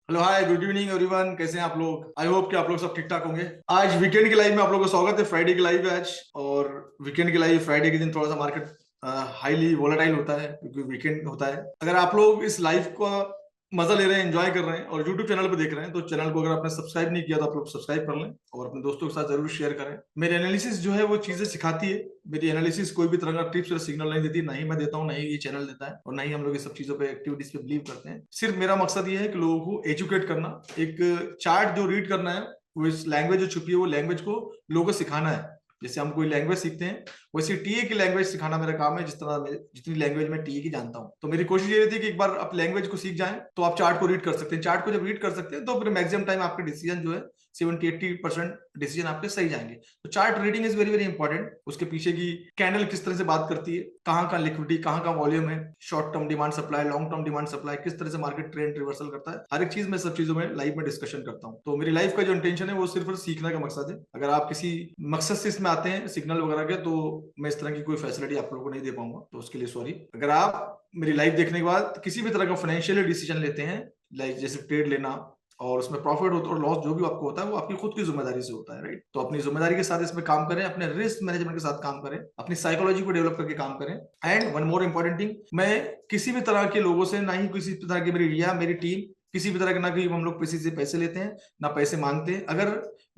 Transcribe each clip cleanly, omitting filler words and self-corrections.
Hello hi good evening everyone, कैसे हैं आप लोग। आई होप कि आप लोग सब ठीक ठाक होंगे। आज वीकेंड की लाइव में आप लोगों का स्वागत है। फ्राइडे की लाइव है आज, और वीकेंड की लाइव फ्राइडे के दिन थोड़ा सा मार्केट हाईली वोलेटाइल होता है क्योंकि वीकेंड होता है। अगर आप लोग इस लाइव का मजा ले रहे हैं, एंजॉय कर रहे हैं और यूट्यूब चैनल पे देख रहे हैं, तो चैनल को अगर आपने सब्सक्राइब नहीं किया तो आप लोग सब्सक्राइब कर लें और अपने दोस्तों के साथ जरूर शेयर करें। मेरी एनालिसिस जो है वो चीजें सिखाती है। मेरी एनालिसिस कोई भी तरह का टिप्स या सिग्नल नहीं देती, ना ही मैं देता हूँ, ना ही ये चैनल देता है, और ना ही हम लोग ये सब चीजों पे एक्टिविटीज पे बिलीव करते हैं। सिर्फ मेरा मकसद ये है कि लोगों को एजुकेट करना, एक चार्ट जो रीड करना है, वो इस लैंग्वेज जो छुपी है वो लैंग्वेज को लोगों को सिखाना है। जैसे हम कोई लैंग्वेज सीखते हैं, वैसे टीए की लैंग्वेज सिखाना मेरा काम है। जिस तरह जितनी लैंग्वेज मैं टीए की जानता हूँ, तो मेरी कोशिश ये रहती है कि एक बार आप लैंग्वेज को सीख जाएं तो आप चार्ट को रीड कर सकते हैं। चार्ट को जब रीड कर सकते हैं तो फिर मैक्सिमम टाइम आपके डिसीजन जो है 70-80% डिसीजन आपके सही जाएंगे। तो chart reading is very very important. उसके पीछे की कैंडल किस तरह से बात करती है, कहाँ का लिक्विडिटी, कहाँ का वॉल्यूम है, short term demand supply, long term demand supply, किस तरह से मार्केट ट्रेंड रिवर्सल करता है, हर एक चीज में सब चीजों में लाइव में डिस्कशन करता हूँ। तो मेरी लाइफ का जो इंटेंशन है वो सिर्फ सीखने का मकसद है। अगर आप किसी मकसद से इसमें आते हैं सिग्नल वगैरह के, तो मैं इस तरह की कोई फैसिलिटी आप लोगों को नहीं दे पाऊंगा, तो उसके लिए सॉरी। अगर आप मेरी लाइव देखने के बाद किसी भी तरह का फाइनेंशियल डिसीजन लेते हैं, लाइक जैसे ट्रेड लेना, और उसमें प्रॉफिट होता है और लॉस जो भी आपको होता है वो आपकी खुद की जिम्मेदारी से होता है, राइट। तो अपनी जिम्मेदारी के साथ इसमें काम करें, अपने रिस्क मैनेजमेंट के साथ काम करें, अपनी साइकोलॉजी को डेवलप करके काम करें। And one more important thing, मैं किसी भी तरह के लोगों से, ना ही किसी तरह की मेरी टीम किसी भी तरह के, ना कि हम लोग किसी से पैसे लेते हैं ना पैसे मांगते हैं। अगर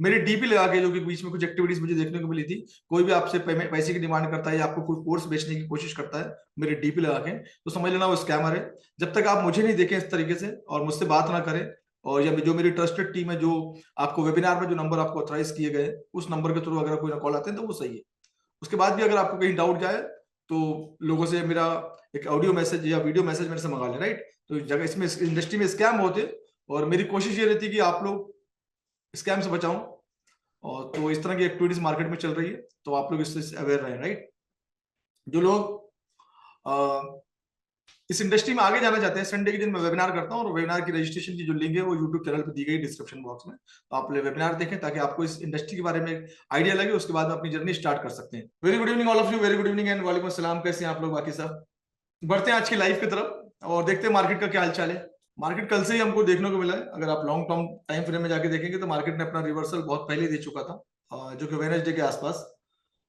मेरे डीपी लगा के, जो कि बीच में कुछ एक्टिविटीज मुझे देखने को मिली थी, कोई भी आपसे पैसे की डिमांड करता है या आपको कोई कोर्स बेचने की कोशिश करता है मेरे डीपी लगा के, तो समझ लेना वो स्कैमर है। जब तक आप मुझे नहीं देखें इस तरीके से और मुझसे बात ना करें, और या जो मेरी ट्रस्टेड टीम है, जो आपको वेबिनार में जो नंबर आपको ऑथराइज किए गए उस नंबर के थ्रू अगर कोई कॉल आते हैं तो वो सही है। उसके बाद भी अगर आपको कहीं डाउट जाए तो लोगों से मेरा एक ऑडियो मैसेज या वीडियो मैसेज मेरे से मंगा लें, राइट। तो जगह इसमें इंडस्ट्री में स्कैम होते, और मेरी कोशिश ये रहती है कि आप लोग स्कैम से बचाऊं। और तो इस तरह की एक्टिविटीज मार्केट में चल रही है, तो आप लोग इससे अवेयर रहें, राइट। जो लोग इस इंडस्ट्री में आगे जाना चाहते हैं, संडे के दिन मैं वेबिनार करता हूँ, और वेबिनार की रजिस्ट्रेशन की जो लिंक है वो यूट्यूब चैनल पर दी गई डिस्क्रिप्शन बॉक्स में। तो आप वेबिनार देखें ताकि आपको इस इंडस्ट्री के बारे में आइडिया लगे, उसके बाद में अपनी जर्नी स्टार्ट कर सकते हैं। Very good evening all of you, very good evening and वालेकुम अस्सलाम। कैसे हैं आप लोग बाकी सब। बढ़ते हैं आज की लाइफ की तरफ और देखते हैं मार्केट का क्या हाल चाल है। मार्केट कल से ही हमको देखने को मिला है। अगर आप लॉन्ग टर्म टाइम फ्रेम में जाके देखेंगे तो मार्केट ने अपना रिवर्सल बहुत पहले दे चुका था, जो कि वेडनेसडे के आसपास।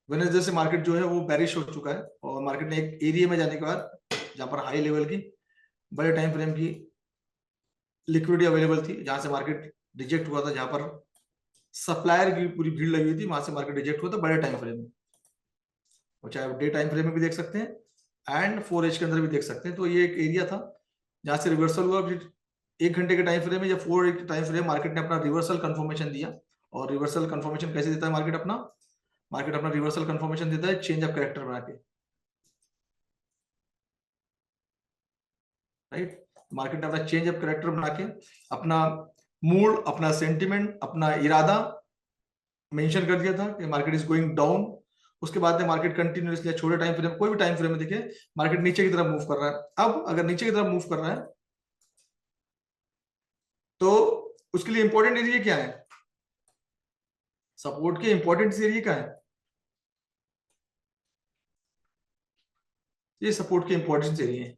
वेडनेसडे से मार्केट जो है वो बैरिश हो चुका है, और मार्केट ने एक एरिया में जाने के बाद जहां पर हाई लेवल की बड़े टाइम फ्रेम की लिक्विडिटी अवेलेबल थी, जहां से मार्केट रिजेक्ट हुआ था, जहां पर सप्लायर की पूरी भीड़ लगी हुई थी, वहां से मार्केट रिजेक्ट हुआ था बड़े टाइम फ्रेम में। और चाहे डे टाइम फ्रेम में भी देख सकते हैं एंड 4H के अंदर भी देख सकते हैं। तो ये एक एरिया था जहां से रिवर्सल हुआ। फिर 1 घंटे के टाइम फ्रेम में या 4 टाइम फ्रेम मार्केट ने अपना रिवर्सल कंफर्मेशन दिया। और रिवर्सल कंफर्मेशन कैसे देता है मार्केट अपना रिवर्सल कंफर्मेशन देता है चेंज ऑफ कैरेक्टर बना के, राइट। मार्केट ने अपना चेंज ऑफ कैरेक्टर बना के अपना मूड, अपना सेंटिमेंट, अपना इरादा मेंशन कर दिया था कि मार्केट इज गोइंग डाउन। उसके बाद में मार्केट कंटिन्यूसली छोटे टाइम फ्रेम, कोई भी टाइम फ्रेम में देखे, मार्केट नीचे की तरफ मूव कर रहा है। अब अगर नीचे की तरफ मूव कर रहा है तो उसके लिए इंपॉर्टेंट एरिया क्या है, सपोर्ट के इंपॉर्टेंट एरिया क्या है, ये सपोर्ट के इंपॉर्टेंस एरिया है।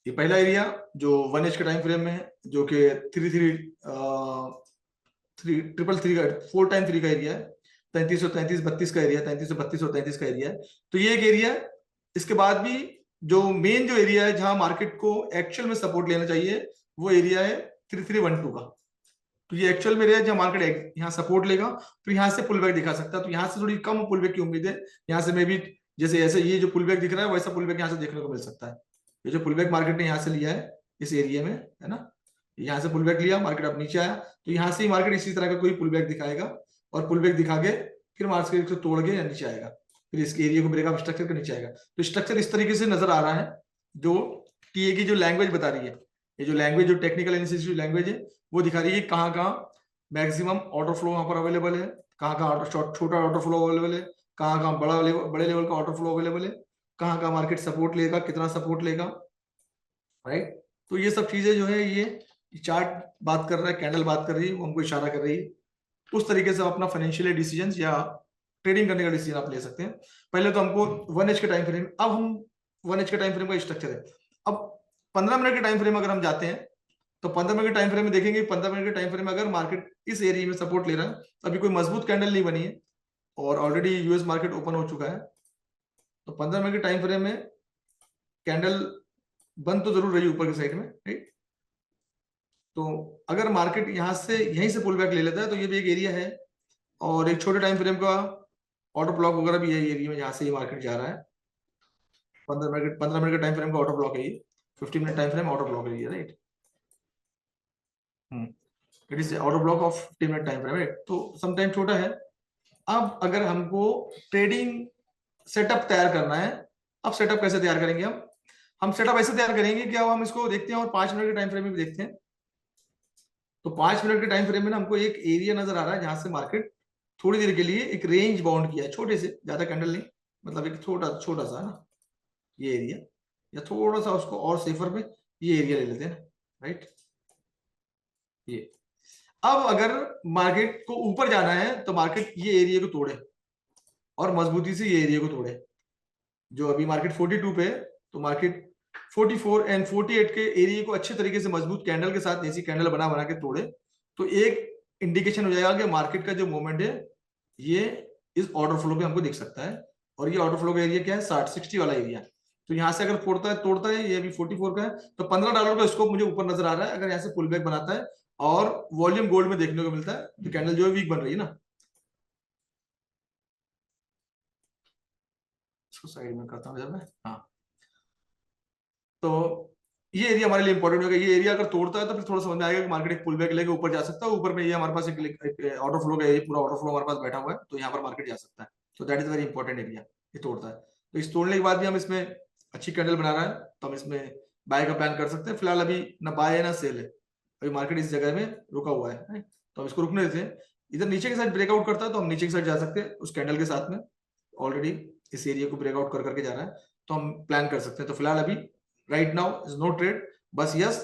ये पहला एरिया जो 1H के टाइम फ्रेम में है, जो कि 333 का 4 टाइम 3 का एरिया है। 33 का एरिया, 33 का एरिया है। तो ये एक एरिया है। इसके बाद भी जो मेन जो एरिया है जहां मार्केट को एक्चुअल में सपोर्ट लेना चाहिए, वो एरिया है 3312 का। तो ये एक्चुअल में एरिया है जहां मार्केट यहाँ सपोर्ट लेगा, फिर यहाँ से पुल बैक दिखा सकता है। तो यहाँ से थोड़ी कम पुल बैक की उम्मीद है। यहाँ से मे भी जैसे ऐसे ये जो पुल बैक दिख रहा है, वैसा पुल बैक यहाँ से देखने को मिल सकता है। ये जो पुल बैक मार्केट ने यहाँ से लिया है इस एरिया में, है ना, यहाँ से पुल बैक लिया, मार्केट अब नीचे आया, तो यहाँ से ही मार्केट इसी तरह का कोई पुल बैक दिखाएगा, और पुल बैक दिखा के फिर मार्केट को तोड़ के नीचे आएगा, फिर इस एरिया को ब्रेकअप स्ट्रक्चर के नीचे आएगा। तो स्ट्रक्चर इस तरीके से नजर आ रहा है। जो टीए की जो लैंग्वेज बता रही है, ये जो लैंग्वेज, जो टेक्निकल एनालिसिस की लैंग्वेज है, वो दिखा रही है कहाँ कहाँ मैक्सिमम ऑर्डर फ्लो वहां पर अवेलेबल है, कहाँ कहाँ छोटा ऑर्डर फ्लो अवेलेबल है, कहाँ कहाँ बड़े लेवल का ऑर्डर फ्लो अवेलेबल है, कहाँ कहाँ मार्केट सपोर्ट लेगा, कितना सपोर्ट लेगा, राइट। तो ये सब चीजें जो है ये चार्ट बात कर रहा है, कैंडल बात कर रही है, वो हमको इशारा कर रही है। उस तरीके से आप अपना फाइनेंशियल डिसीजन या ट्रेडिंग करने का डिसीजन आप ले सकते हैं। पहले तो हमको 1 एच के टाइम फ्रेम, अब हम 1 एच के टाइम फ्रेम का स्ट्रक्चर है। अब 15 मिनट के टाइम फ्रेम अगर हम जाते हैं तो 15 मिनट के टाइम फ्रेम में देखेंगे, 15 मिनट के टाइम फ्रेम में अगर मार्केट इस एरिया में सपोर्ट ले रहा है, अभी कोई मजबूत कैंडल नहीं बनी है और ऑलरेडी यूएस मार्केट ओपन हो चुका है, तो 15 मिनट के टाइम फ्रेम में कैंडल बंद तो जरूर रही ऊपर की साइड में, राइट। तो अगर मार्केट यहां से यहीं से पुल बैक ले लेता है तो ये भी एक एरिया है, और एक छोटे टाइम फ्रेम का ऑर्डर ब्लॉक वगैरह भी यही एरिया में जहां से ये मार्केट जा रहा है। 15 मिनट का टाइम फ्रेम का ऑर्डर ब्लॉक है ये, 15 minute time frame order block है ये, right. It is order block of 15 minute time frame, right. तो सम टाइम छोटा है। अब अगर हमको ट्रेडिंग सेटअप तैयार करना है, अब सेटअप कैसे तैयार करेंगे हम सेटअप ऐसे तैयार करेंगे कि अब हम इसको देखते हैं और 5 मिनट के टाइम फ्रेम में भी देखते हैं। तो 5 मिनट के टाइम फ्रेम में ना हमको एक एरिया नजर आ रहा है जहां से मार्केट थोड़ी देर के लिए एक रेंज बाउंड किया है, छोटे से, ज्यादा कैंडल नहीं, मतलब एक छोटा छोटा सा ना ये एरिया, या थोड़ा सा उसको और सेफर पे ये एरिया ले लेते हैं, राइट। ये अब अगर मार्केट को ऊपर जाना है तो मार्केट ये एरिया को तोड़े और मजबूती से ये एरिया को तोड़े। जो अभी मार्केट 42 पे है, तो मार्केट 44 एंड 48 के एरिया को अच्छे तरीके से मजबूत कैंडल के साथ ऐसी कैंडल बना बना के तोड़े, तो एक इंडिकेशन हो जाएगा कि मार्केट का जो मूवमेंट है ये इस ऑर्डर फ्लो पे हमको दिख सकता है। और ये ऑर्डर फ्लो का एरिया क्या है, 60-60 वाला एरिया। तो यहाँ से अगर तोड़ता है, ये अभी 44 का है, तो $15 का स्कोप मुझे ऊपर नजर आ रहा है अगर यहाँ से पुल बैक बनाता है और वॉल्यूम गोल्ड में देखने को मिलता है, तो कैंडल जो है वीक बन रही है ना। इसको साइड में करता हूँ जब मैं, हाँ। तो ये एरिया हमारे लिए इंपॉर्टेंट होगा। ये एरिया अगर तोड़ता है तो फिर थोड़ा समझ में आएगा कि मार्केट एक पुल बैक लेके ऊपर जा सकता है। ऊपर में ये हमारे पास एक ऑर्डर फ्लो का, ये पूरा ऑर्डर फ्लो हमारे पास बैठा हुआ है, तो यहाँ पर मार्केट जा सकता है। तो that is very important area, ये तोड़ता है। तो इस तोड़ने के बाद भी हम इसमें अच्छी कैंडल बना रहा है तो हम इसमें बाय का प्लान कर सकते हैं। फिलहाल अभी ना बाय है ना सेल है, अभी मार्केट इस जगह में रुका हुआ है, तो हम इसको रुकने देते हैं। इधर नीचे की साइड ब्रेकआउट करता है तो हम नीचे की साइड जा सकते हैं उस कैंडल के साथ में। ऑलरेडी इस एरिया को ब्रेकआउट कर करके जा रहा है, तो हम प्लान कर सकते हैं। तो फिलहाल अभी right now is no trade, बस यस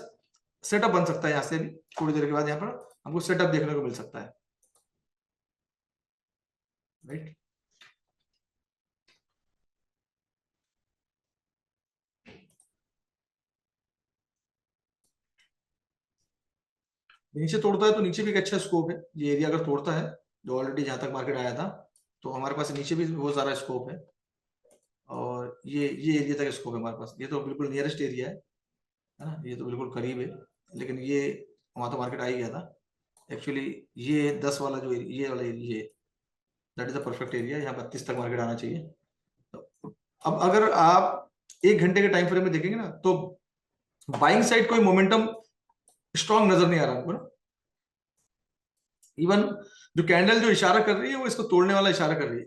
सेटअप बन सकता है। यहाँ से भी थोड़ी देर के बाद यहाँ पर हमको सेटअप देखने को मिल सकता है, राइट। नीचे तोड़ता है तो नीचे भी एक अच्छा स्कोप है। ये एरिया अगर तोड़ता है जो ऑलरेडी जहां तक मार्केट आया था, तो हमारे पास नीचे भी बहुत सारा स्कोप है। और ये एरिया तक स्कोप है हमारे पास। ये तो बिल्कुल नियरेस्ट एरिया है ना, ये तो बिल्कुल करीब है। लेकिन ये वहां तो मार्केट आ ही गया था एक्चुअली। ये 10 वाला जो ये वाला area, that is the perfect area, यहाँ 32 तक मार्केट आना चाहिए। तो अब अगर आप 1 घंटे के टाइम फ्रेम में देखेंगे ना, तो बाइंग साइड कोई मोमेंटम स्ट्रॉन्ग नजर नहीं आ रहा हमको ना। इवन जो कैंडल जो इशारा कर रही है वो इसको तोड़ने वाला इशारा कर रही है।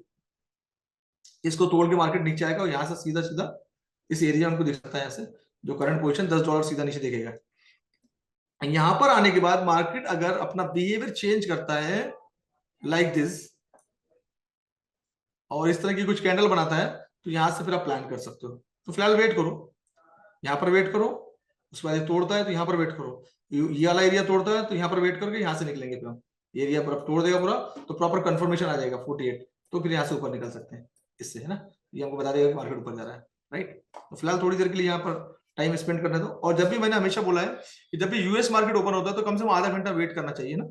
इसको तोड़ के मार्केट नीचे आएगा और यहाँ से सीधा सीधा इस एरिया हमको दिख सकता है। यहाँ से जो करंट पोजीशन $10 सीधा नीचे दिखेगा। यहां पर आने के बाद मार्केट अगर अपना बिहेवियर चेंज करता है लाइक दिस और इस तरह की कुछ कैंडल बनाता है, तो यहां से फिर आप प्लान कर सकते हो। तो फिलहाल वेट करो, यहाँ पर वेट करो। उसके बाद ये तोड़ता है तो यहाँ पर वेट करो। ये वाला एरिया तोड़ता है तो यहाँ पर वेट करके यहाँ से निकलेंगे। फिर हम एरिया पर तोड़ देगा पूरा तो प्रॉपर कंफर्मेशन आ जाएगा 48, तो फिर यहाँ से ऊपर निकल सकते हैं इससे, है ना। ये हमको बता देगा कि मार्केट ऊपर जा रहा है, राइट। तो फिलहाल थोड़ी देर के लिए यहाँ पर टाइम स्पेंड करने दो। और जब भी मैंने हमेशा बोला है कि जब भी यूएस मार्केट ओपन होता है तो कम से कम आधा घंटा वेट करना चाहिए ना।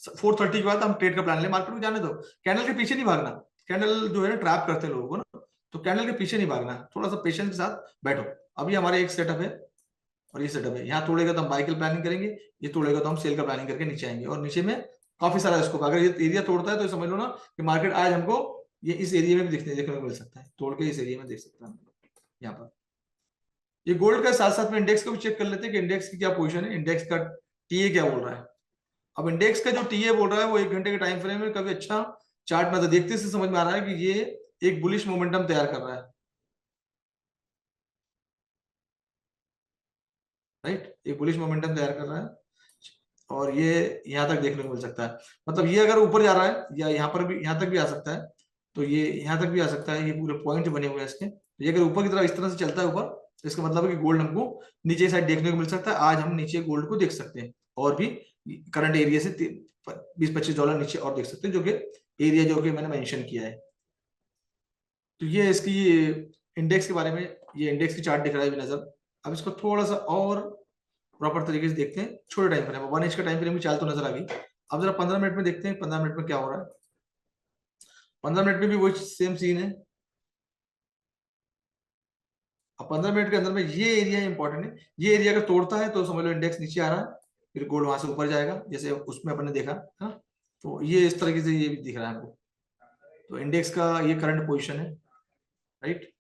4:30 के बाद हम ट्रेड का प्लान ले, मार्केट को जाने दो। कैंडल के पीछे नहीं भागना। कैंडल जो है ना ट्रैप करते हैं लोगों को ना, तो कैंडल के पीछे नहीं भागना, थोड़ा सा पेशेंस के साथ बैठो। अभी हमारे एक सेटअप है और ये सेटअप है। यहाँ तोड़ेगा तो हम बाय की प्लानिंग करेंगे, ये तोड़ेगा तो हम सेल का प्लानिंग करके नीचे आएंगे। और नीचे में काफी सारा स्कोप, अगर ये एरिया तोड़ता है तो समझ लो ना कि मार्केट आज हमको ये इस एरिया में भी देखने को मिल सकता है, तोड़ के इस एरिया में देख सकता है यहाँ पर। ये गोल्ड का साथ साथ में इंडेक्स को भी चेक कर लेते हैं कि इंडेक्स की क्या पोजीशन है, इंडेक्स का टीए क्या बोल रहा है। अब इंडेक्स का जो टीए बोल रहा है वो 1 घंटे के टाइम फ्रेम में काफी अच्छा चार्ट मतलब देखते से समझ में आ रहा है कि ये एक बुलिश मोमेंटम तैयार कर रहा है, राइट। एक बुलिश मोमेंटम तैयार कर रहा है और ये यहाँ तक देखने को मिल सकता है। मतलब ये अगर ऊपर जा रहा है या यहाँ पर भी यहाँ तक भी आ सकता है, तो ये यहाँ तक भी आ सकता है। ये पूरे पॉइंट बने हुए हैं इसके। तो ये अगर ऊपर की तरफ इस तरह से चलता है ऊपर, तो इसका मतलब है कि गोल्ड हमको नीचे साइड देखने को मिल सकता है। आज हम नीचे गोल्ड को देख सकते हैं और भी करंट एरिया से $20-25 नीचे और देख सकते हैं, जो कि एरिया जो कि मैंने मेंशन किया है। तो ये इसकी इंडेक्स के बारे में, ये इंडेक्स की चार्ट दिख रहा है नजर। अब इसको थोड़ा सा और प्रॉपर तरीके से देखते हैं। छोटे टाइम फ्रेम, 1 इंच का टाइम फ्रेम की चाल तो नजर आ गई। अब जरा 15 मिनट में देखते हैं 15 मिनट में क्या हो रहा है। 15 मिनट में भी वही सेम सीन है। अब 15 मिनट के अंदर में ये एरिया इंपॉर्टेंट है। ये एरिया अगर तोड़ता है तो समझ लो इंडेक्स नीचे आ रहा है, फिर गोल्ड वहां से ऊपर जाएगा, जैसे उसमें अपन ने देखा है। तो ये इस तरीके से ये भी दिख रहा है हमको। तो इंडेक्स का ये करंट पोजीशन है, राइट।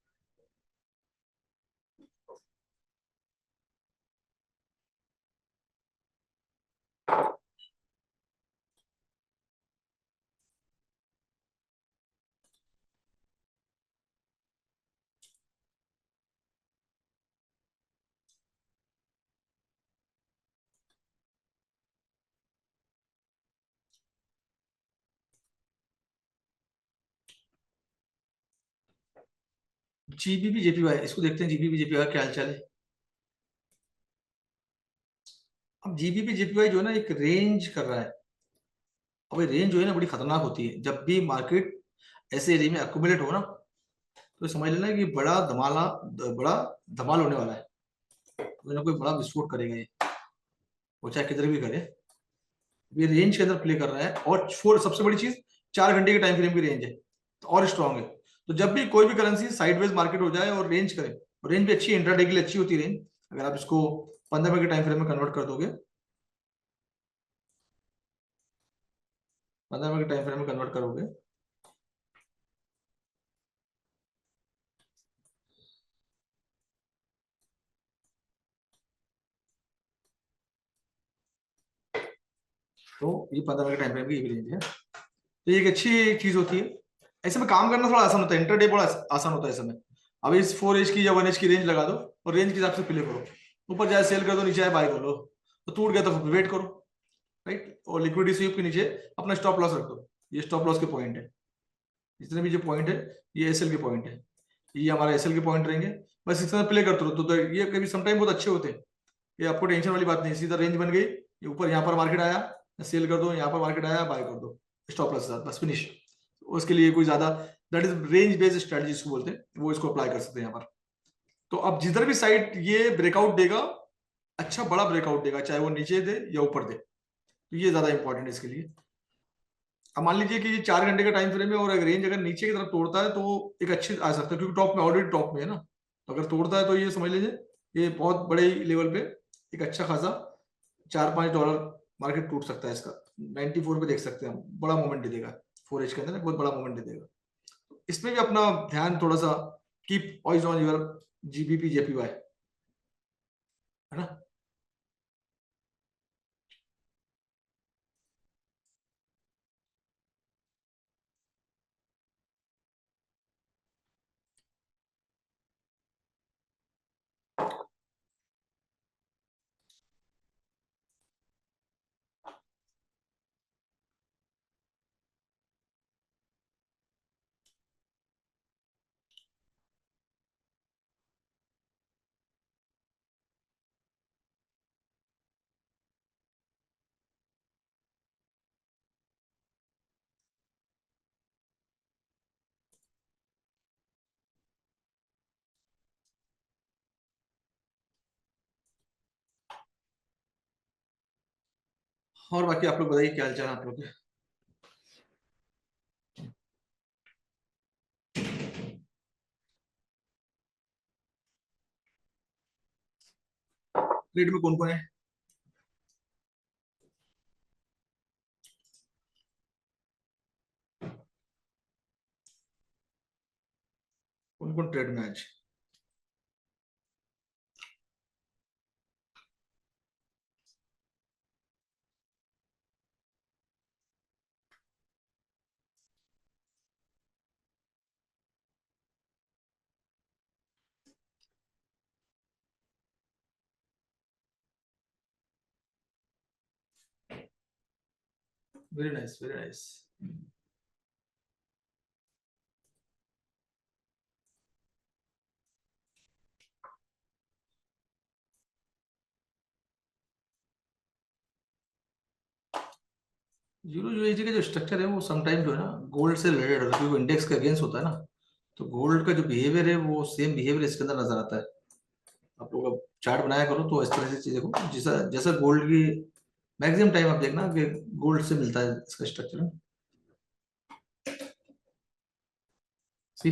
जीबीपी जेपीवाई, इसको देखते हैं जीबीपी जेपीवाई क्या हालचाल है। अब जीबीपी जेपीवाई जो है ना एक रेंज कर रहा है। अब ये रेंज जो है ना बड़ी खतरनाक होती है। जब भी मार्केट ऐसे एरिया में अक्यूमुलेट हो ना, तो समझ लेना कि बड़ा धमाल होने वाला है। कोई ना कोई बड़ा विस्फोट करेगा ये, वो चाहे किधर भी करे। ये रेंज के अंदर प्ले कर रहा है, और फोर सबसे बड़ी चीज 4 घंटे के टाइम फ्रेम की रेंज है, तो और स्ट्रांग है। तो जब भी कोई भी करेंसी साइडवेज मार्केट हो जाए और रेंज करे, और रेंज भी अच्छी इंट्राडे के लिए अच्छी होती है रेंज। अगर आप इसको 15 मिनट के टाइम फ्रेम में कन्वर्ट कर दोगे, 15 मिनट के टाइम फ्रेम में कन्वर्ट करोगे, तो ये 15 मिनट के टाइम फ्रेम की ये भी रेंज है। तो ये एक अच्छी चीज होती है। ऐसे में काम करना थोड़ा आसान होता है, इंटरडे बड़ा आसान होता है ऐसे में। अब इस 4 एज की या 1 एज की रेंज लगा दो, और रेंज के हिसाब से प्ले करो। ऊपर जाए सेल कर दो, नीचे आए बाय कर लो। तो टूट गया तो वेट करो, राइट। और लिक्विडिटी स्वीप के नीचे अपना स्टॉप लॉस रख दो। ये स्टॉप लॉस के पॉइंट है, जितने भी जो पॉइंट है ये एसएल के पॉइंट है, ये हमारा एसएल के पॉइंट रहेंगे। बस इसके साथ प्ले करते रहो, तो ये कभी समटाइम बहुत अच्छे होते हैं। ये आपको टेंशन वाली बात नहीं, सीधा रेंज बन गई, ये ऊपर यहाँ पर मार्केट आया, सेल कर दो, यहाँ पर मार्केट आया बाय कर दो, स्टॉप लॉस के साथ, बस फिनिश। उसके लिए कोई ज्यादा, that is range based strategy इसको बोलते हैं, वो इसको अप्लाई कर सकते हैं यहाँ पर। तो अब जिधर भी साइड ये ब्रेकआउट देगा, अच्छा बड़ा ब्रेकआउट देगा, चाहे वो नीचे दे या ऊपर दे, तो ये ज्यादा इंपॉर्टेंट है इसके लिए। अब मान लीजिए कि ये 4 घंटे का टाइम फ्रेम है, और अगर रेंज अगर नीचे की तरफ तोड़ता है तो एक अच्छी आ सकता है, क्योंकि टॉप में ऑलरेडी टॉप में है ना। तो अगर तोड़ता है तो ये समझ लीजिए ये बहुत बड़े लेवल पे एक अच्छा खासा $4-5 मार्केट टूट सकता है इसका। 94 पे देख सकते हैं हम, बड़ा मोमेंट दे देगा। 4 एज के अंदर बहुत बड़ा मोमेंट दे देगा। इसमें भी अपना ध्यान थोड़ा सा, keep eyes on your GBP JPY, है ना। और बाकी आप लोग बताइए क्या हाल चाल है आप लोग के। ट्रेड में कौन कौन है, कौन कौन ट्रेड में आज। Very nice, very nice. Euro USD का जो स्ट्रक्चर है वो समटाइम जो है ना गोल्ड से रिलेटेड होता है, क्योंकि इंडेक्स के अगेंस्ट होता है ना। तो गोल्ड का जो बिहेवियर है वो सेम बिहेवियर इसके अंदर नजर आता है। आप लोग अब चार्ट बनाया करो तो इस तरह से चीजें देखो, जैसा जैसा गोल्ड की मैक्सिमम टाइम आप देखना कि गोल्ड से मिलता है इसका स्ट्रक्चर। सी,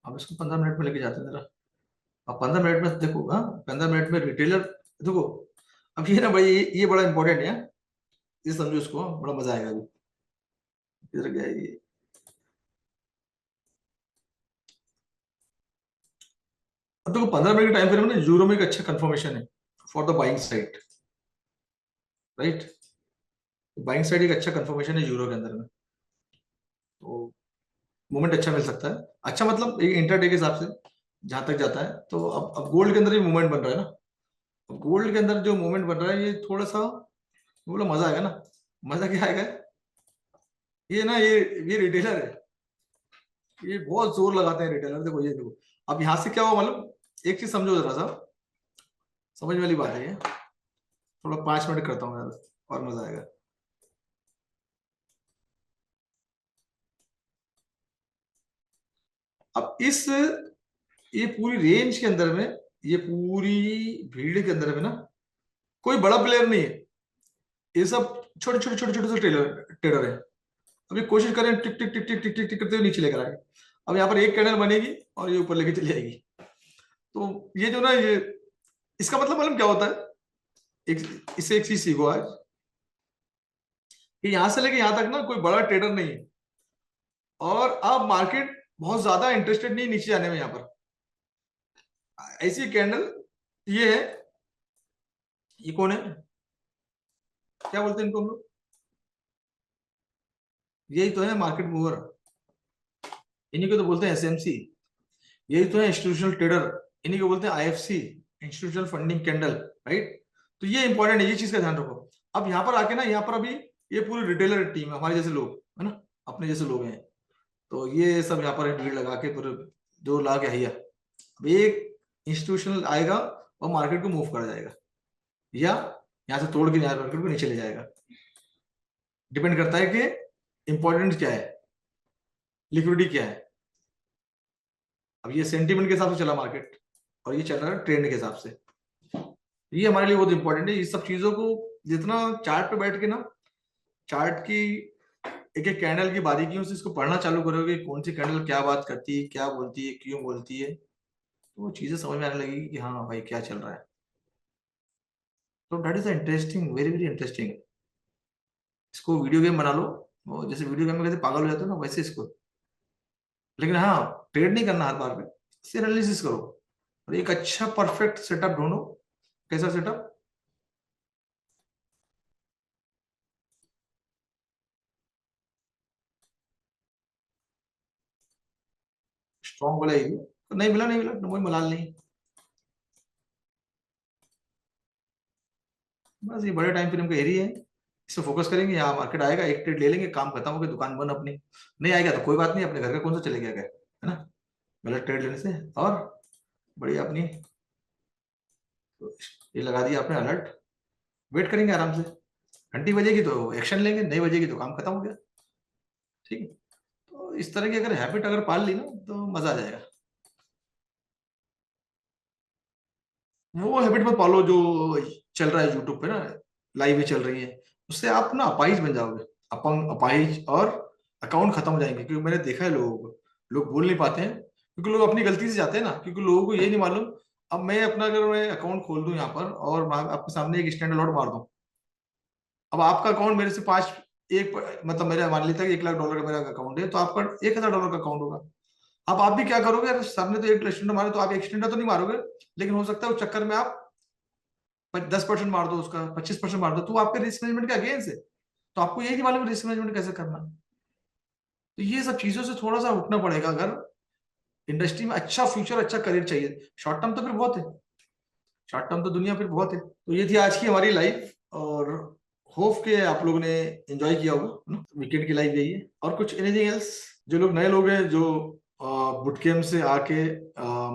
अब इसको 15 मिनट में लेके जाते हैं जरा। अब 15 मिनट में देखो, हाँ 15 मिनट में रिटेलर देखो। अब ये ना भाई, ये बड़ा इंपॉर्टेंट है, ये समझो इसको, बड़ा मजा आएगा अभी। किधर गया ये? अब देखो 15 मिनट के टाइम फ्रेम में ना यूरो में एक अच्छा कंफर्मेशन है for the buying side, right. Buying side एक अच्छा कंफर्मेशन है यूरो के अंदर में, तो मूवमेंट अच्छा मिल सकता है। अच्छा मतलब एक इंटरडे के हिसाब से जहां तक जाता है। तो अब गोल्ड के अंदर भी मूवमेंट बन रहा है ना। अब गोल्ड के अंदर जो मूवमेंट बन रहा है ये थोड़ा सा, बोलो मजा आएगा ना। मजा क्या आएगा? ये ना ये रिटेलर है, ये बहुत जोर लगाते हैं रिटेलर। देखो ये देखो, अब यहां से क्या हुआ मतलब, एक चीज समझो जरा सा, समझ वाली बात है ये। थोड़ा 5 मिनट करता हूँ यार, और मजा आएगा। अब इस ये पूरी रेंज के अंदर में, ये पूरी भीड़ के अंदर में ना कोई बड़ा प्लेयर नहीं है, ये सब छोटे छोटे छोटे छोटे से ट्रेलर ट्रेडर है। अभी कोशिश करें टिक टिक टिक टिक टिक टिक टिक करते हुए नीचे लेकर आए। अब यहाँ पर एक कैंडल बनेगी और ये ऊपर लेके चली जाएगी। तो ये जो ना ये, इसका मतलब क्या होता है, एक इससे एक चीज सीखो आज, कि यहां से लेके यहां तक ना कोई बड़ा ट्रेडर नहीं है, और अब मार्केट बहुत ज्यादा इंटरेस्टेड नहीं नीचे जाने में। यहाँ पर ऐसी कैंडल ये है, ये कौन है, क्या बोलते हैं इनको हम लोग? यही तो है मार्केट मूवर, इन्हीं को तो बोलते हैं एसएमसी। यही तो है इंस्टीट्यूशनल ट्रेडर, इन्हीं को बोलते हैं IFC, institutional funding candle, right. तो ये इंपॉर्टेंट है, ये चीज का ध्यान रखो। अब यहाँ पर आके ना, यहाँ पर अभी ये पूरी रिटेलर टीम है, हमारे जैसे लोग है ना, अपने जैसे लोग हैं। तो ये सब यहाँ पर भीड़ लगा के पूरे 2 लाख है। अब एक इंस्टीट्यूशनल आएगा और मार्केट को मूव कर जाएगा, या यहाँ से तोड़ के मार्केट को नीचे ले जाएगा। डिपेंड करता है कि इंपॉर्टेंट क्या है, लिक्विडिटी क्या है। अब ये सेंटीमेंट के हिसाब से चला मार्केट, और ये चल रहा है ट्रेंड के हिसाब से। ये हमारे लिए बहुत इंपॉर्टेंट है, ये सब चीजों को जितना चार्ट पे बैठ के ना, चार्ट की एक एक कैंडल की बारीकियों से इसको पढ़ना चालू करोगे, कौन सी कैंडल क्या बात करती है, क्या बोलती है, क्यों बोलती है, तो वो चीजें समझ में आने लगेगी कि हाँ भाई क्या चल रहा है। तो that is interesting, very very interesting. इसको वीडियो गेम बना लो, वो जैसे वीडियो गेम में कैसे पागल हो जाते हो ना, वैसे इसको। लेकिन हाँ, ट्रेड नहीं करना हर बार में, इससे एनालिसिस करो और एक अच्छा परफेक्ट सेटअप ढूंढो। कैसा सेटअप? स्ट्रॉन्ग वाला एरिया तो नहीं मिला, नहीं मिला तो वही मलाल नहीं। बस ये बड़े टाइम फ्रेम का एरिया है, इस पे फोकस करेंगे। यहाँ मार्केट आएगा, एक ट्रेड ले लेंगे, काम खत्म हो गया, दुकान बंद अपनी। नहीं आएगा तो कोई बात नहीं, अपने घर का कौन सा चले गया है ना, गलत ट्रेड लेने से। और बढ़िया अपनी, तो ये लगा दिया आपने अलर्ट, वेट करेंगे आराम से। घंटी बजेगी तो एक्शन लेंगे, नहीं बजेगी तो काम खत्म हो गया। ठीक है, तो इस तरह की अगर हैबिट अगर पाल ली ना तो मजा आ जाएगा। वो हैबिट मत पालो जो चल रहा है यूट्यूब पे ना, लाइव चल रही है, उससे आप ना अपाहिज बन जाओगे। अपंग, अपाहिज, और अकाउंट खत्म हो जाएंगे। क्योंकि मैंने देखा है लोगों को, लोग बोल नहीं पाते हैं क्योंकि लोग अपनी गलती से जाते हैं ना, क्योंकि लोगों को ये नहीं मालूम। अब मैं अपना अगर मैं अकाउंट खोल दूं यहाँ पर और मैं आपके सामने एक स्टैंडर्ड लॉट मार दूं, अब आपका अकाउंट मेरे से पांच, एक मतलब मेरा मान लेता है कि $1 लाख का मेरा अकाउंट है, तो आपका $1,000 का अकाउंट होगा। अब आप भी क्या करोगे, अगर सर ने तो एक स्टैंडर्ड मारे तो आप एक स्टैंडर्ड तो नहीं मारोगे, लेकिन हो सकता है उस चक्कर में आप 10% मार दो, उसका 25% मार दो, तो आपके रिस्क मैनेजमेंट के अगेंस्ट है। तो आपको यही नहीं मालूम रिस्क मैनेजमेंट कैसे करना। तो ये सब चीजों से थोड़ा सा उठना पड़ेगा अगर इंडस्ट्री में अच्छा फ्यूचर, अच्छा करियर चाहिए। शॉर्ट टर्म तो फिर बहुत है, शॉर्ट टर्म तो दुनिया फिर बहुत है। तो ये थी आज की हमारी लाइफ, और होप के आप लोगों ने एंजॉय किया होगा। वीकेंड की लाइफ यही है। और कुछ एनीथिंग एल्स, जो लोग नए लोग हैं, जो बुट कैम्प से आके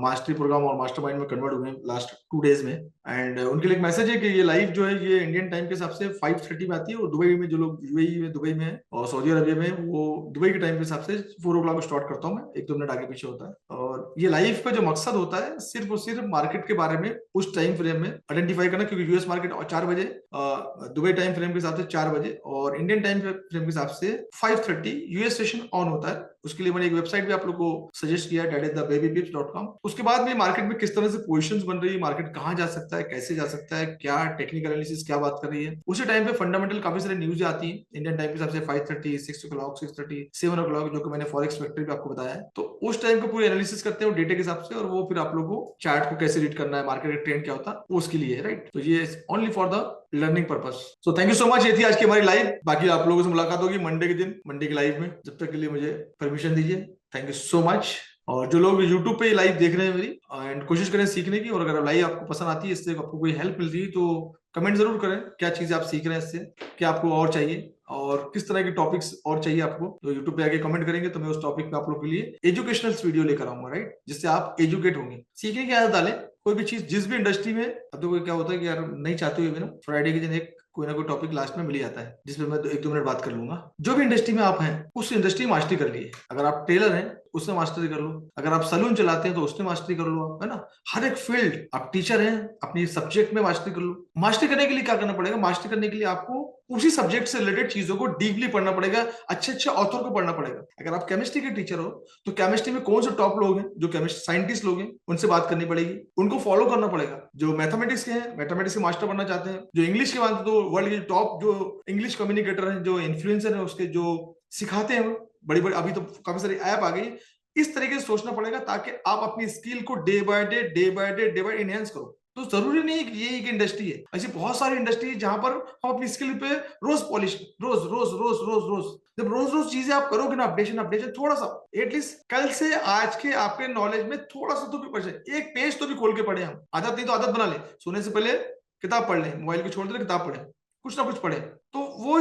मास्टरी प्रोग्राम और मास्टरमाइंड में कन्वर्ट हुए लास्ट 2 डेज में। एंड उनके लिए एक मैसेज है कि ये लाइव जो है ये इंडियन टाइम के हिसाब से 5:30 में आती है, और दुबई में जो लोग यूएई में दुबई में है और सऊदी अरबिया में, वो दुबई के टाइम के हिसाब से 4 o'clock स्टार्ट करता हूँ मैं, 1-2 मिनट आगे पीछे होता है। और ये लाइव का जो मकसद होता है सिर्फ और सिर्फ मार्केट के बारे में उस टाइम फ्रेम में आइडेंटिफाई करना, क्योंकि यूएस मार्केट 4 बजे, दुबई टाइम फ्रेम के हिसाब से 4 बजे, और इंडियन टाइम फ्रेम के हिसाब से 5:30 यूएस सेशन ऑन होता है। उसके लिए मैंने एक वेबसाइट भी आप लोग को सजेस्ट किया, that is thebabypips.com। उसके बाद में मार्केट में किस तरह से पोजीशंस बन रही है, मार्केट कहाँ जा सकता है, कैसे जा सकता है, क्या टेक्निकल एनालिसिस क्या बात कर रही है, उसी टाइम पे फंडामेंटल काफी सारी न्यूज आती है इंडियन टाइम के हिसाब से 5:30, 6 o'clock, 6:30, 7 o'clock, जो कि मैंने फॉरेक्स फैक्ट्री पे आपको बताया है। तो उस टाइम पे पूरी एनालिसिस करते हैं डेटा के हिसाब से, और वो फिर आप लोग को चार्ट को कैसे रीड करना है, मार्केट का ट्रेंड क्या होता है, वो उसके लिए है, राइट। तो ये only for the learning purpose. So thank you so much. ये थी आज की हमारी लाइव। बाकी आप लोगों से मुलाकात होगी मंडे के दिन, मंडे की लाइव में। जब तक के लिए मुझे परमिशन दीजिए। Thank you so much. और जो लोग YouTube पे लाइव देख रहे हैं मेरी, एंड कोशिश करें सीखने की, और अगर लाइव आपको पसंद आती है, इससे आपको कोई हेल्प मिल रही है, तो कमेंट जरूर करें क्या चीजें आप सीख रहे हैं इससे, क्या आपको और चाहिए, और किस तरह के टॉपिक्स और चाहिए आपको। तो YouTube पे आके कमेंट करेंगे तो मैं उस टॉपिक पे आप लोग के लिए एजुकेशनल वीडियो लेकर आऊंगा, राइट, जिससे आप एजुकेट होंगे, सीखने की आदत डालें। कोई भी चीज जिस भी इंडस्ट्री में, अब तो क्या होता है कि यार नहीं चाहते हुए भी ना, फ्राइडे के दिन एक कोई ना कोई टॉपिक लास्ट में मिल जाता है जिसपे मैं 1-2 मिनट बात कर लूंगा। जो भी इंडस्ट्री में आप हैं उस इंडस्ट्री में मास्टरी कर लिए। अगर आप टेलर हैं उसमें मास्टरी कर लो, अगर आप सलून चलाते हैं तो उसमें मास्टरी कर लो, आप है ना। हर एक फील्ड, आप टीचर हैं अपनी सब्जेक्ट में मास्टरी कर लो। मास्टरी करने के लिए क्या करना पड़ेगा, मास्टरी करने के लिए आपको उसी सब्जेक्ट से रिलेटेड चीजों को डीपली पढ़ना पड़ेगा, अच्छे अच्छे ऑथर को पढ़ना पड़ेगा। अगर आप केमिस्ट्री के टीचर हो तो केमिस्ट्री में कौन से टॉप लोग हैं, जो केमिस्ट्री साइंटिस्ट लोग हैं, उनसे बात करनी पड़ेगी, उनको फॉलो करना पड़ेगा। जो मैथमेटिक्स के हैं, मैथमेटिक्स के मास्टर बनना चाहते हैं, जो इंग्लिश के बात, तो वर्ल्ड के टॉप जो इंग्लिश कम्युनिकेटर हैं, जो इन्फ्लुएंसर हैं, उसके जो सिखाते हैं बड़ी बड़ी, अभी तो काफी सारी ऐप आ गई। इस तरीके से सोचना पड़ेगा ताकि आप अपनी स्किल को day by day day by day day by enhance करो। तो जरूरी नहीं है कि ये एक इंडस्ट्री है, ऐसी बहुत सारी इंडस्ट्री है जहां पर हम अपनी स्किल पे रोज पॉलिश, रोज रोज रोज रोज रोज, जब रोज रोज चीजें आप करोगे ना, अपडेशन अपडेशन थोड़ा सा, एटलीस्ट कल से आज के आपके नॉलेज में थोड़ा सा तो भी पढ़े, एक पेज तो भी खोल के पढ़े। हम आदत नहीं तो आदत बना ले, सोने से पहले किताब पढ़ ले, मोबाइल को छोड़ दे, किताब पढ़े, कुछ ना कुछ पढ़े। तो वो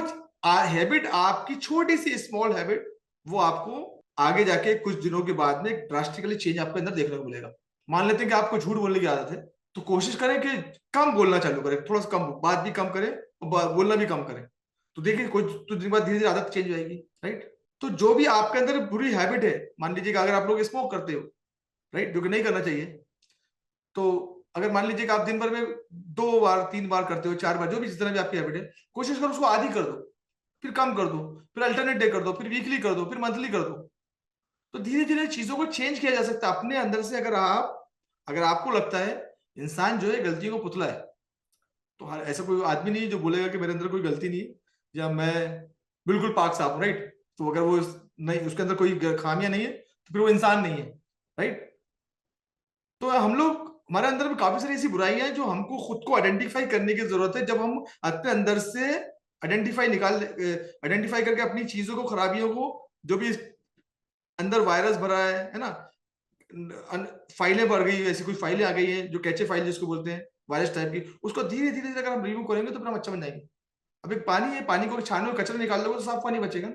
हैबिट, आपकी छोटी सी स्मॉल हैबिट, वो आपको आगे जाके कुछ दिनों के बाद में ड्रास्टिकली चेंज आपके अंदर देखने को मिलेगा। मान लेते हैं कि आपको झूठ बोलने की आदत है, तो कोशिश करें कि कम बोलना चालू करें, थोड़ा सा कम, बात भी कम करें और बोलना भी कम करें। तो देखिए कुछ तो दिन बाद धीरे धीरे आदत चेंज हो जाएगी, राइट। तो जो भी आपके अंदर बुरी हैबिट है, मान लीजिए कि अगर आप लोग स्मोक करते हो, राइट, जो कि नहीं करना चाहिए, तो अगर मान लीजिए कि आप दिन भर में 2 बार 3 बार करते हो, 4 बार, जो भी जितना भी आपकी हैबिट है, कोशिश करो उसको आधी कर दो, फिर कम कर दो, फिर अल्टरनेट डे कर दो, फिर वीकली कर दो, फिर मंथली कर दो। तो धीरे धीरे चीजों को चेंज किया जा सकता है अपने अंदर से। अगर आपको लगता है इंसान जो है गलतियों को पुतला है, तो हर ऐसा कोई आदमी नहीं है जो बोलेगा कि मेरे अंदर कोई गलती नहीं है या मैं बिल्कुल पाक साफ हूं, राइट। तो अगर वो नहीं, उसके अंदर कोई खामियां नहीं है, तो फिर वो इंसान नहीं है, राइट। तो हम लोग, हमारे अंदर में काफी सारी ऐसी बुराइयां हैं जो हमको खुद को आइडेंटिफाई करने की जरूरत है। जब हम अपने अंदर से आइडेंटिफाई करके अपनी चीजों को, खराबियों को, जो भी अंदर वायरस भरा है ना, फाइलें भर गई, ऐसी कोई फाइलें आ गई हैं जो कैचे फाइल जिसको बोलते हैं, वायरस टाइप की, उसको धीरे धीरे अगर हम रिमूव करेंगे तो फिर हम अच्छा बन जाएंगे। अब एक पानी है, पानी को छानो, कचरा निकाल दोगे तो साफ पानी बचेगा।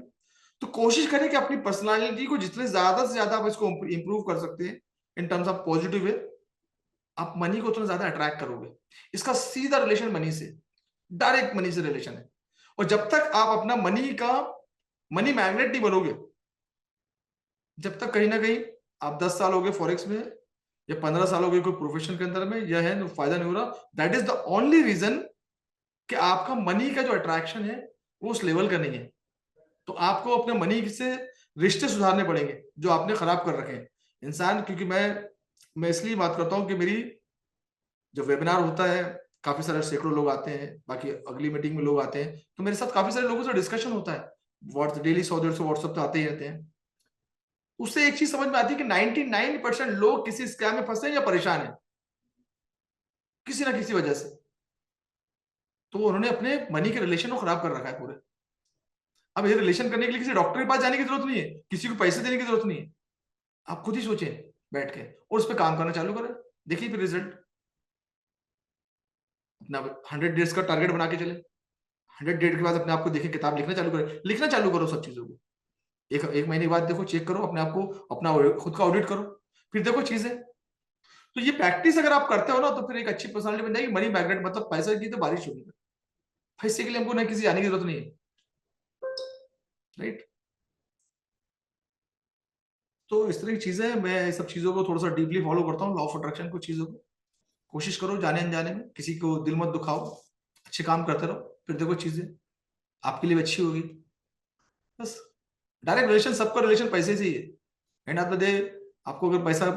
तो कोशिश करें कि अपनी पर्सनालिटी को जितने ज्यादा से ज्यादा आप इसको इंप्रूव कर सकते हैं in terms of positive way, आप मनी को उतना ज्यादा अट्रैक्ट करोगे। इसका सीधा रिलेशन मनी से, डायरेक्ट मनी से रिलेशन है। और जब तक आप अपना मनी मैग्नेट नहीं बनोगे, जब तक कहीं ना कहीं आप 10 साल हो गए फॉरेक्स में, या 15 साल हो गए कोई प्रोफेशन के अंदर में, यह है तो फायदा नहीं हो रहा, that is the only reason कि आपका मनी का जो अट्रैक्शन है वो उस लेवल का नहीं है। तो आपको अपने मनी से रिश्ते सुधारने पड़ेंगे जो आपने खराब कर रखे हैं। इंसान, क्योंकि मैं इसलिए बात करता हूं कि मेरी जो वेबिनार होता है, काफी सारे सैकड़ों लोग आते हैं, बाकी अगली मीटिंग में लोग आते हैं, तो मेरे साथ काफी सारे लोगों से डिस्कशन होता है, व्हाट्स डेली 100-150 व्हाट्सएप तो आते ही रहते हैं। उससे एक चीज समझ में आती है कि 99% लोग किसी स्कैम में फंसे या परेशान है किसी ना किसी वजह से। तो उन्होंने अपने मनी के रिलेशन को खराब कर रखा है पूरे। अब ये रिलेशन करने के लिए किसी डॉक्टर के पास जाने की जरूरत नहीं है, किसी को पैसे देने की जरूरत नहीं है। आप खुद ही सोचें बैठ के और उस पर काम करना चालू करें, देखिए फिर रिजल्ट। अपना 100 डेज का टारगेट बना के चले, 100 डेज के बाद अपने आप को देखिए, किताब लिखना चालू करें, लिखना चालू करो सब चीजों को। एक महीने के बाद देखो, चेक करो अपने आप को, अपना खुद का ऑडिट करो, फिर देखो चीजें। तो ये प्रैक्टिस अगर आप करते हो ना, तो फिर एक अच्छी पर्सनालिटी बन जाएगी। मनी मैग्नेट मतलब पैसे की तो बारिश होगी, पैसे के लिए हमको ना किसी जाने की जरूरत नहीं है, राइट। तो इस तरह की चीजें, मैं सब चीजों को थोड़ा सा डीपली फॉलो करता हूँ, लॉ ऑफ अट्रैक्शन को, चीजों को। कोशिश करो जाने अनजाने में, किसी को दिल मत दुखाओ, अच्छे काम करते रहो, फिर देखो चीजें आपके लिए भी अच्छी होगी। बस, डायरेक्ट रिलेशन, सबका रिलेशन पैसे से ही है। एंड ऑफ द डे, आपको अगर पैसा,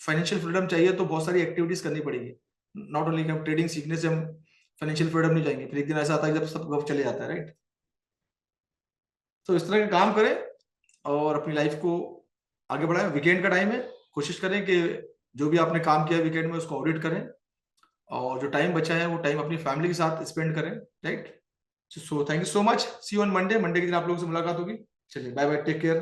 फाइनेंशियल फ्रीडम चाहिए तो बहुत सारी एक्टिविटीज करनी पड़ेगी। नॉट ओनली हम ट्रेडिंग सीखने से हम फाइनेंशियल फ्रीडम नहीं जाएंगे, फिर एक दिन ऐसा आता है जब सब गप चले जाता है, राइट। तो इस तरह के काम करें और अपनी लाइफ को आगे बढ़ाएं। वीकेंड का टाइम है, कोशिश करें कि जो भी आपने काम किया वीकेंड में उसको ऑडिट करें, और जो टाइम बचा है वो टाइम अपनी फैमिली के साथ स्पेंड करें, right. So thank you so much, see you on Monday. Monday के दिन आप लोगों से मुलाकात होगी। चलिए, बाय बाय, टेक केयर।